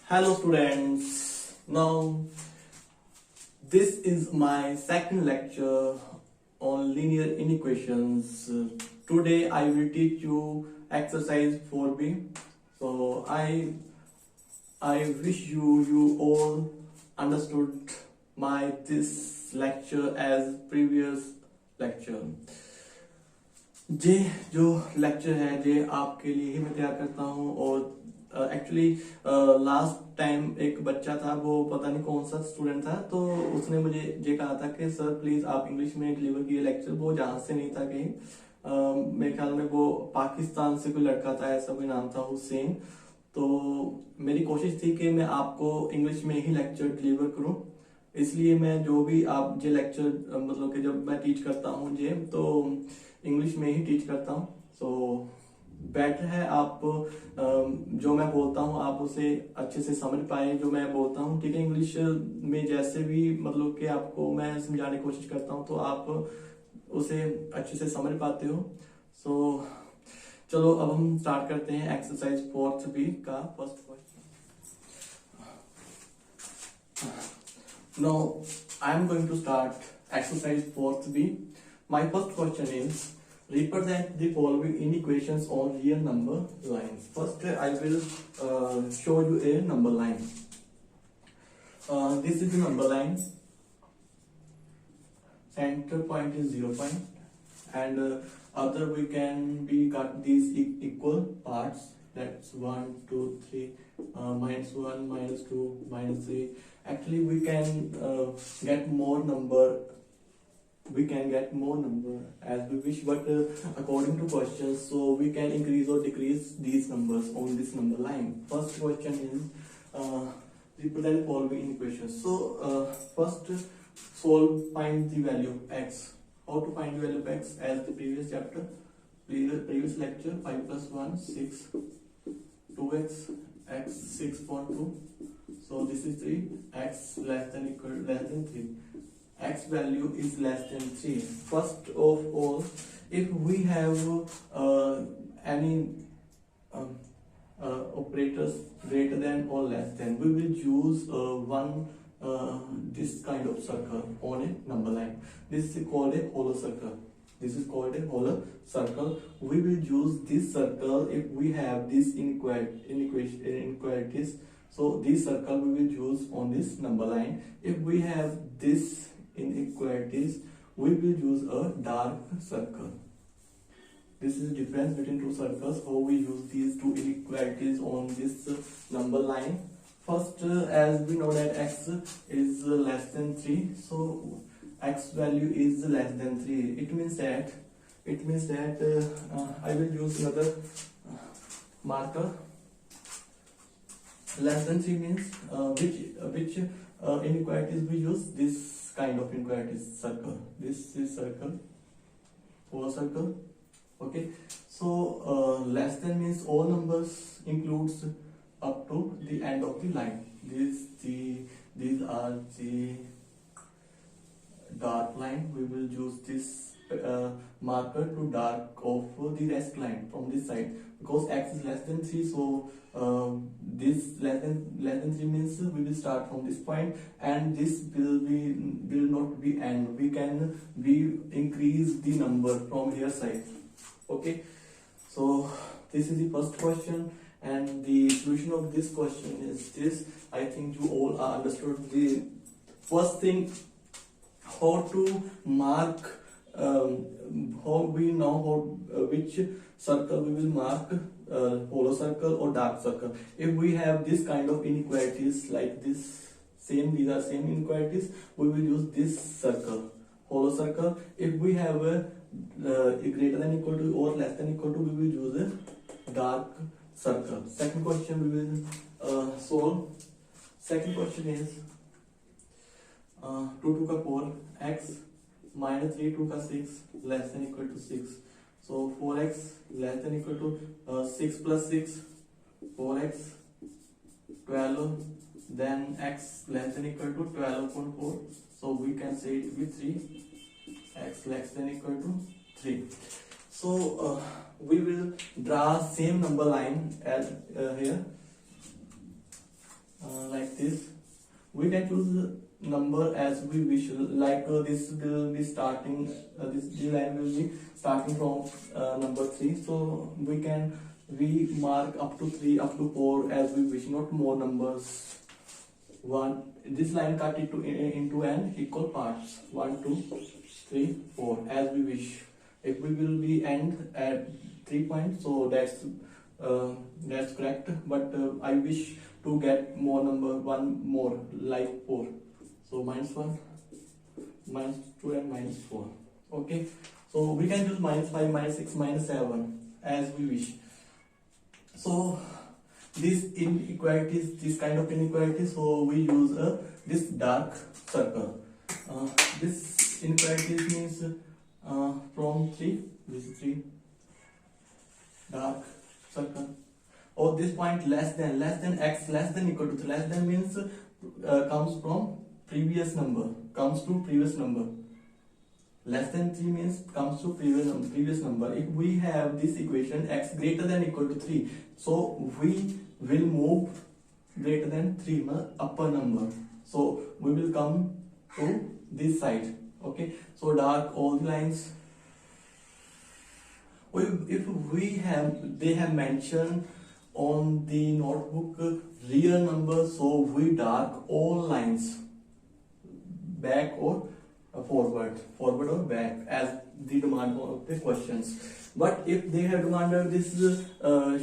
Hello students, now this is my second lecture on linear inequations. Today I will teach you exercise 4b. So I wish you all understood my this lecture as previous lecture. ये जो lecture है ये आपके लिए ही मैं तैयार करता हूँ और एक्चुअली लास्ट टाइम एक बच्चा था, वो पता नहीं कौन सा स्टूडेंट था, तो उसने मुझे ये कहा था कि सर प्लीज आप इंग्लिश में डिलीवर कीजिए लेक्चर। वो जहाँ से नहीं था कहीं, मेरे ख्याल में वो पाकिस्तान से कोई लड़का था, ऐसा कोई नाम था हुसैन। तो मेरी कोशिश थी कि मैं आपको इंग्लिश में ही लेक्चर डिलीवर करूँ, इसलिए मैं जो भी आप ये लेक्चर मतलब कि जब मैं टीच करता हूँ ये तो इंग्लिश में ही टीच करता हूँ। सो बेटर है आप जो मैं बोलता हूँ आप उसे अच्छे से समझ पाए जो मैं बोलता हूँ, ठीक है। इंग्लिश में जैसे भी मतलब कि आपको मैं समझाने की कोशिश करता हूँ तो आप उसे अच्छे से समझ पाते हो। सो चलो अब हम स्टार्ट करते हैं एक्सरसाइज 4b का first question. Now I am going to start exercise 4b. My first question is represent the following inequations on real number lines. First I will show you a number line. This is the number line. Center point is 0 point, and other we can be cut these equal parts. That's 1 2 3 minus 1 minus 2 minus 3. Actually we can get more number, as we wish, but according to questions, so we can increase or decrease these numbers on this number line. First question is represent following equations. So first find the value of x. How to find the value of x? As the previous chapter, previous lecture, 5 plus 1 6, 2x, x 6.2. So this is 3, x less than equal less than 3, x value is less than 3. First of all, if we have any operators greater than or less than, we will use this kind of circle on a number line. This is called a hollow circle. We will use this circle if we have this inequalities. So this circle we will use on this number line. If we have this inequalities, we will use a dark circle. This is the difference between two circles, how we use these two inequalities on this number line. First, as we know that x is less than 3, so x value is less than 3. It means that I will use another marker. Less than 3 means which inequalities we use? This kind of inequalities circle. This is circle, whole circle. Okay, so less than means all numbers includes up to the end of the line. These are the dark line. We will use this marker to dark off the rest line from this side, because x is less than 3. So this less than 3 means we will start from this point, and this will not be end. We can increase the number from here side. Okay, so this is the first question, and the solution of this question is this. I think you all are understood. The first thing, how to mark, how we know which circle we will mark, hollow circle or dark circle. If we have this kind of inequalities like this, these are same inequalities, we will use this circle, hollow circle. If we have a greater than equal to or less than equal to, we will use a dark circle. Second question we will solve. Second question is 2 to the 4 x minus 3 to the 6 less than equal to 6. So 4x less than equal to 6 plus 6, 4x 12, then x less than equal to 12.4. So we can say it with 3, x less than equal to 3. So draw same number line as here, like this. We can choose number as we wish, like this will be starting, this line will be starting from number 3, so we mark up to 3 up to 4 as we wish, not more numbers. This line cut it into an equal parts, 1 2 3 4 as we wish. If we will be end at 3 points, so that's correct, but I wish to get more number, one more, like 4, so -1, -2 and -4. Okay, so we can use -5, -6, -7 as we wish. So these inequalities, this kind of inequality, so we use this dark circle. This inequality means from 3, this is 3, dark circle. Or this point less than x, less than equal to 3, less than means comes from previous number, comes to previous number. Less than 3 means comes to previous number. If we have this equation x greater than equal to 3, so we will move greater than 3 upper number, so we will come to this side. Okay, so dark all the lines. If they have mentioned on the notebook real number, so we dark all lines, back or forward or back, as the demand of the questions. But if they have demanded this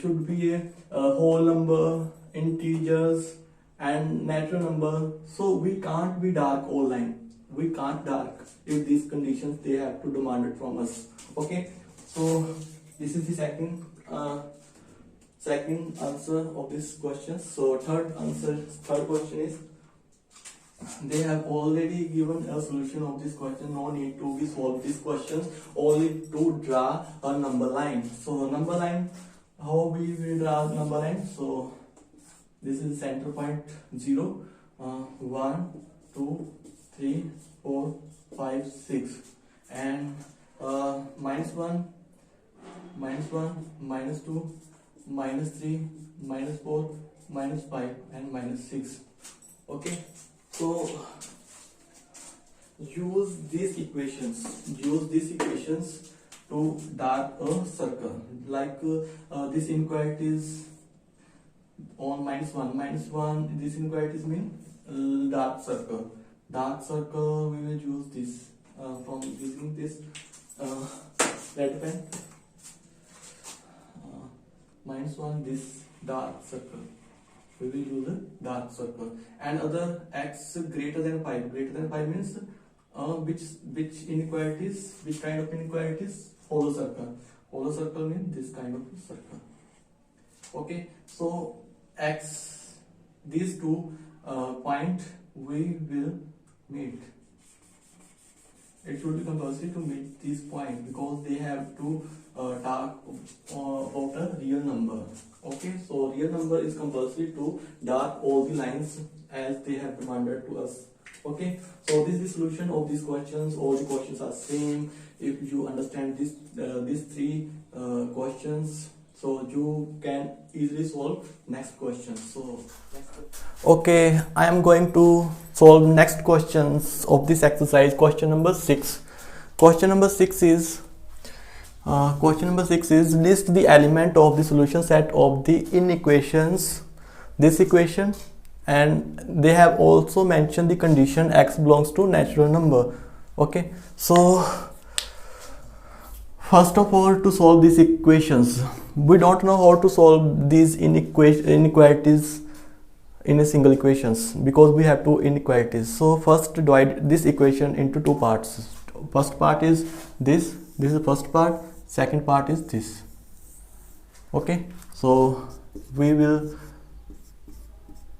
should be a whole number, integers and natural number, so we can't be dark all line, we can't dark if these conditions they have to demand it from us. Okay, so this is the second answer of this question. So third question is, they have already given a solution of this question, no need to be solve these questions, only to draw a number line. So number line, how we will draw number line? So this is center point 0, 1 2 3 4 5 6, and -1, -2, -3, -4, -5 and -6. Okay, so use these equations to dark a circle, like this inequalities on -1, this inequalities mean dark circle. We will use this from using this red pen. -1, this dark circle, we will use a dark circle. And other x greater than 5 means which inequalities, which kind of inequalities? Hollow circle means this kind of circle. Okay, so x, these two point we will meet. It should be compulsory to meet this point, because they have to talk about a real number. Okay, so real number is compulsory to dark all the lines as they have demanded to us. Okay, so this is the solution of these questions. All the questions are same. If you understand these three questions, so you can easily solve next question. So okay, I am going to solve next questions of this exercise. Question number 6. Question number 6 is list the element of the solution set of the inequations, this equation, and they have also mentioned the condition x belongs to natural number. Okay, so first of all, to solve these equations, we don't know how to solve these inequalities in a single equations, because we have two inequalities. So first divide this equation into two parts. First part is this is the first part, second part is this. Okay, so we will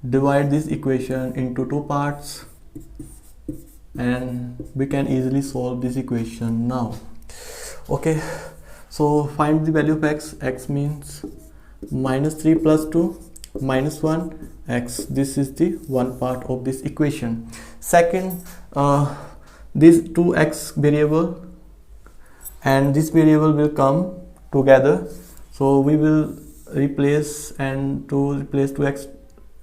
divide this equation into two parts and we can easily solve this equation now. Okay, so find the value of x. X means -3 plus 2 -1 x. This is the one part of this equation. Second, this 2x variable and this variable will come together, So we will replace, and to replace 2x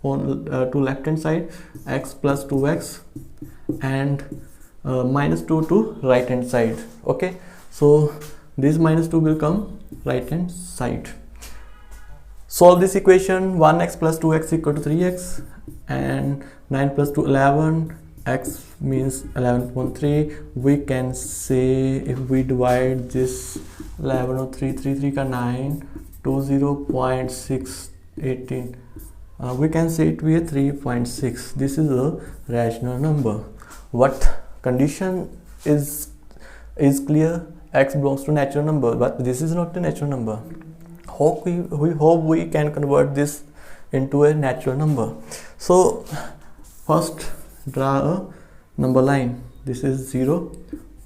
on to left hand side, x plus 2x, and minus 2 to right hand side. Okay, so this minus 2 will come right hand side. Solve this equation. 1x plus 2x equal to 3x, and 9 plus 2 11, x means 11.3. we can say, if we divide this 11 or 3 ka 9 to 0.618, we can say it be a 3.6. this is a rational number. What condition is clear? X belongs to natural number, but this is not a natural number. We hope we can convert this into a natural number. So first draw a number line. This is 0,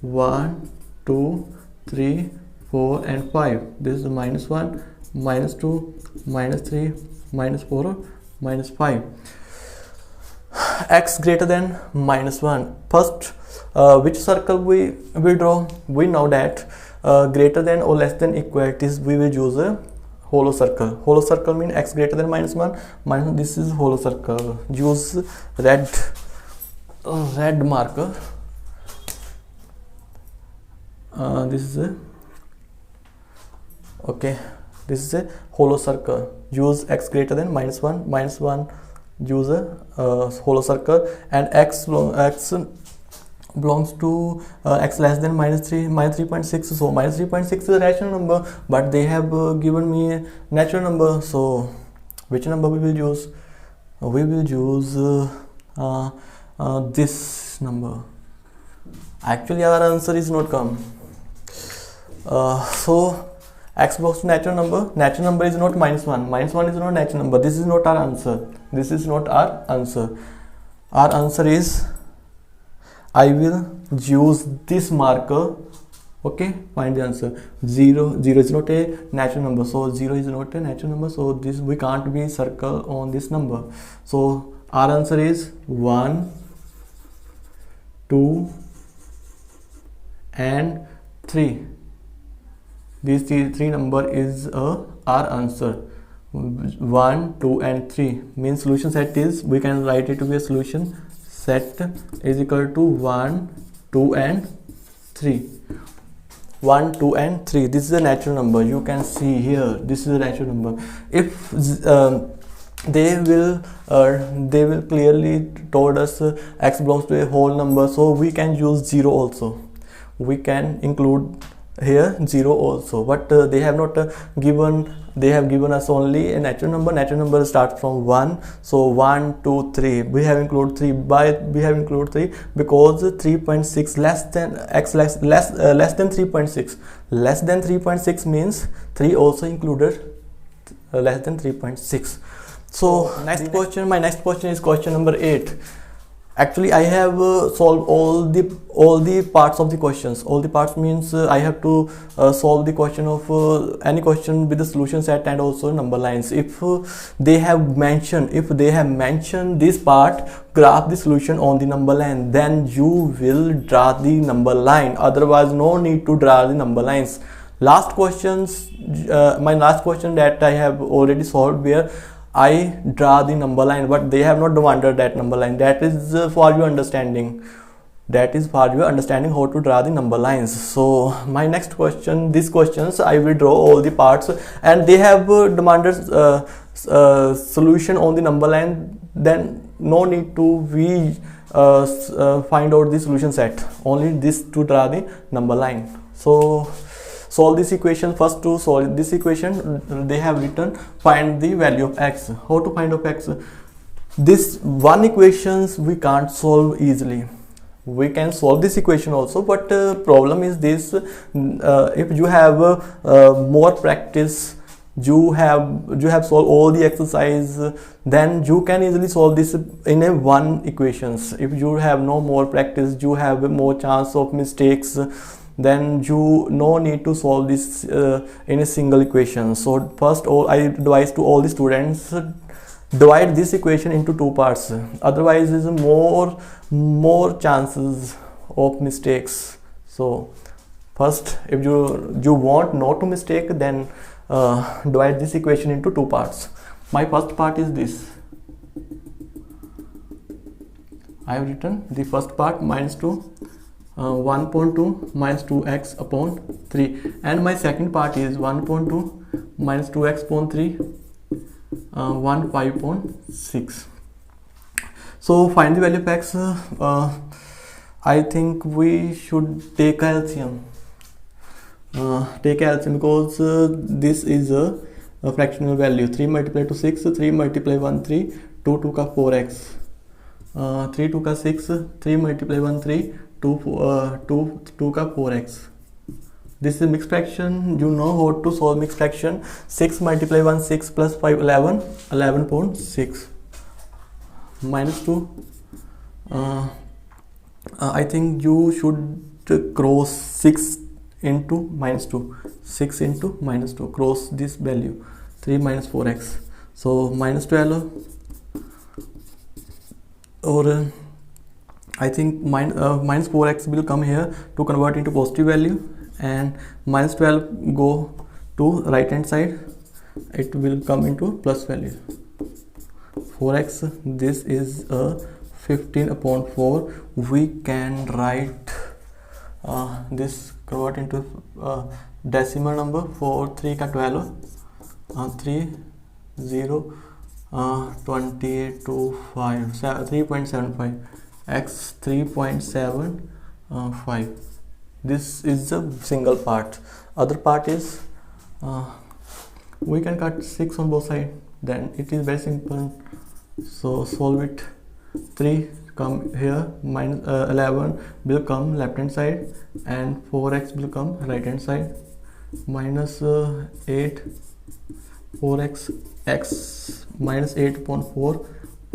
1, 2, 3, 4 and 5. This is minus 1, minus 2, minus 3, minus 4, minus 5. X greater than minus 1. First, which circle we will draw? We know that greater than or less than equalities, we will use a hollow circle. Hollow circle means x greater than minus 1. Minus, this is hollow circle. Use red marker. This is a okay. This is a hollow circle. Use x greater than minus 1. Minus 1. Use a hollow circle, and x belongs to x less than minus 3, minus 3.6. so minus 3.6 is a rational number, but they have given me a natural number. So which number we will use? We will use this number. Actually our answer is not come. So x belongs to natural number. Natural number is not minus 1. Minus 1 is not natural number. This is not our answer. This is not our answer. Our answer is, I will use this marker. Okay, find the answer. 0 is not a natural number, so 0 is not a natural number, so this we can't be circle on this number. So our answer is 1, 2 and 3. These three number is our answer. 1, 2 and 3 means solution set is, we can write it to be a solution set is equal to 1, 2 and 3. 1, 2 and 3. This is a natural number. You can see here, this is a natural number. If they will clearly told us x belongs to a whole number, so we can use 0 also. We can include here 0 also, but they have not given. They have given us only a natural number. Natural number starts from 1, so 1, 2, 3. We have included 3. We have included 3 because 3.6 less than x less than 3.6. Less than 3.6 means 3 also included less than 3.6. So next question. My next question is question number 8. Actually, I have solved all the parts of the questions. All the parts means I have to solve the question of any question with the solution set and also number lines. If they have mentioned this part, graph the solution on the number line, then you will draw the number line. Otherwise, no need to draw the number lines. Last questions, my last question that I have already solved where I draw the number line, but they have not demanded that number line. That is for your understanding. That is for your understanding how to draw the number lines. So my next question, these questions I will draw all the parts, and they have demanded solution on the number line. Then no need to we find out the solution set. Only this to draw the number line. So solve this equation. First, to solve this equation, they have written find the value of x. How to find of x? This one equations we can't solve easily. We can solve this equation also, but problem is this: if you have more practice, you have solved all the exercise, then you can easily solve this in a one equations. If you have no more practice, you have more chance of mistakes. Then you no need to solve this in a single equation. So first, I advise to all the students, divide this equation into two parts. Otherwise, is more chances of mistakes. So First, if you want not to mistake, then divide this equation into two parts. My first part is this. I have written the first part minus 2 1.2 minus 2x upon 3, and my second part is 1.2 minus 2x upon 3 15.6. So find the value of x. I think we should take LCM. Take LCM because this is a fractional value. 3 multiplied to 6, 3 multiplied 1 3, 2 2 ka 4x, 3 2 ka 6, 3 multiplied 1 3, 2 ka 4x. This is mixed fraction. You know how to solve mixed fraction. 6 multiplied 1 6 plus 5 11, 11.6 minus 2. I think you should cross 6 into minus 2, 6 into minus 2, cross this value, 3 minus 4x, so minus 12, or I think minus 4x will come here to convert into positive value, and minus 12 go to right hand side, it will come into plus value. 4x, this is a 15 upon 4. We can write this convert into decimal number. 4 3 ka 12, 3 0 28 to 5, 3.75, x 3.75. This is the single part. Other part is we can cut 6 on both sides, then it is very simple. So solve it. 3 come here, minus 11 will come left hand side, and 4x will come right hand side, minus 8 4x, x minus 8 upon 4,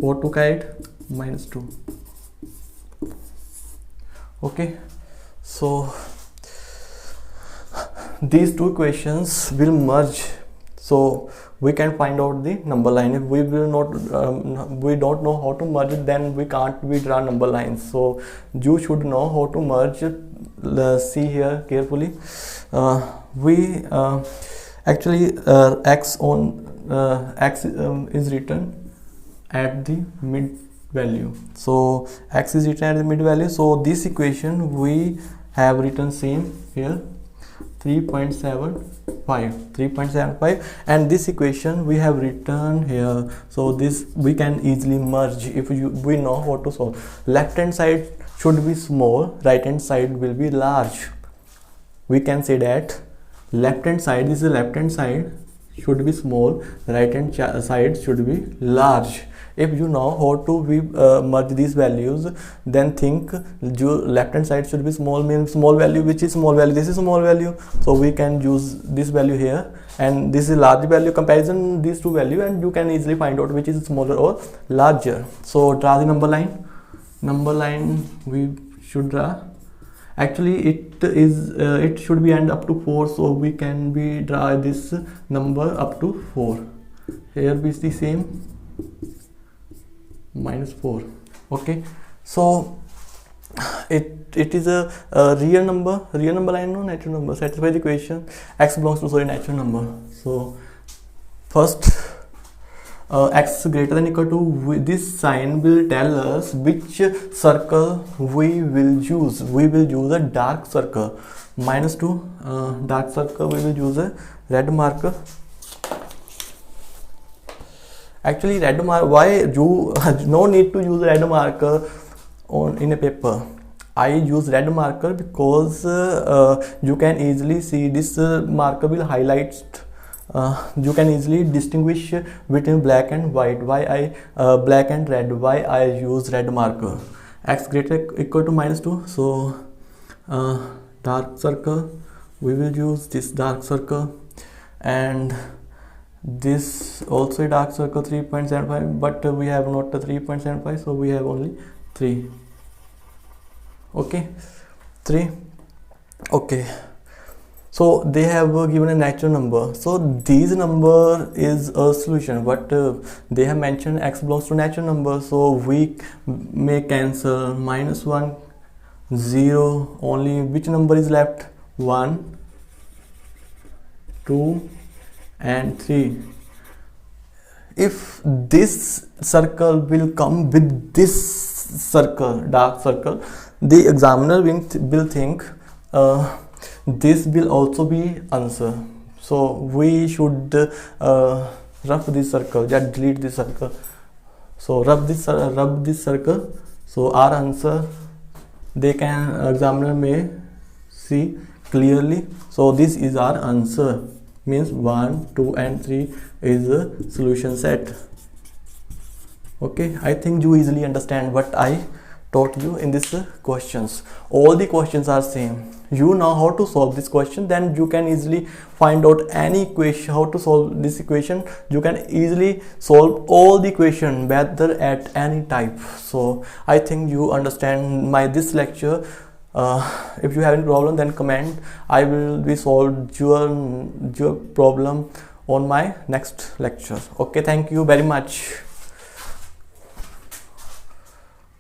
4 to 8 minus 2. Okay, so these two equations will merge, so we can find out the number line. If we will not we don't know how to merge it, then we can't draw number lines. So you should know how to merge. See here carefully. We actually x is written at the mid value. So x is written at the mid value. So this equation we have written same here, 3.75, and this equation we have written here. So this we can easily merge if we know how to solve. Left hand side should be small, right hand side will be large. We can say that left hand side, this is the left hand side, should be small, right hand side should be large. If you know how to merge these values, then think left hand side should be small, means small value. Which is small value? This is small value, so we can use this value here, and this is large value. Comparison these two value, and you can easily find out which is smaller or larger. So draw the number line. Number line we should draw. Actually it is it should be end up to 4, so we can draw this number up to 4. Here we see same, minus 4. Okay, so it is a real number line, no natural number. Satisfy the equation. X belongs to natural number. So first x greater than equal to, this sign will tell us which circle we will use. We will use a dark circle. Minus 2 dark circle, we will use a red marker. Actually red marker, why you no need to use red marker in a paper. I use red marker because you can easily see this marker will highlight. You can easily distinguish between black and white. Why black and red? Why I use red marker? X greater equal to minus 2. So dark circle, we will use this dark circle, and this also a dark circle, 3.75, but we have not a 3.75, so we have only 3. Okay, 3. Okay, so they have given a natural number, so this number is a solution, but they have mentioned x belongs to natural number, so we may cancel. Minus 1 0, only which number is left? 1 2 and 3. If this circle will come with this circle, dark circle, the examiner will think this will also be answer. So we should rough this circle, just delete this circle. So rub this circle. So our answer, they can, examiner may see clearly. So this is our answer, means 1 2 and 3 is a solution set. Okay, I think you easily understand what I taught you in this questions. All the questions are same. You know how to solve this question, then you can easily find out any equation, how to solve this equation. You can easily solve all the equation, whether at any type. So I think you understand my this lecture. If you have any problem, then comment. I will be solve your problem on my next lecture. Okay, thank you very much.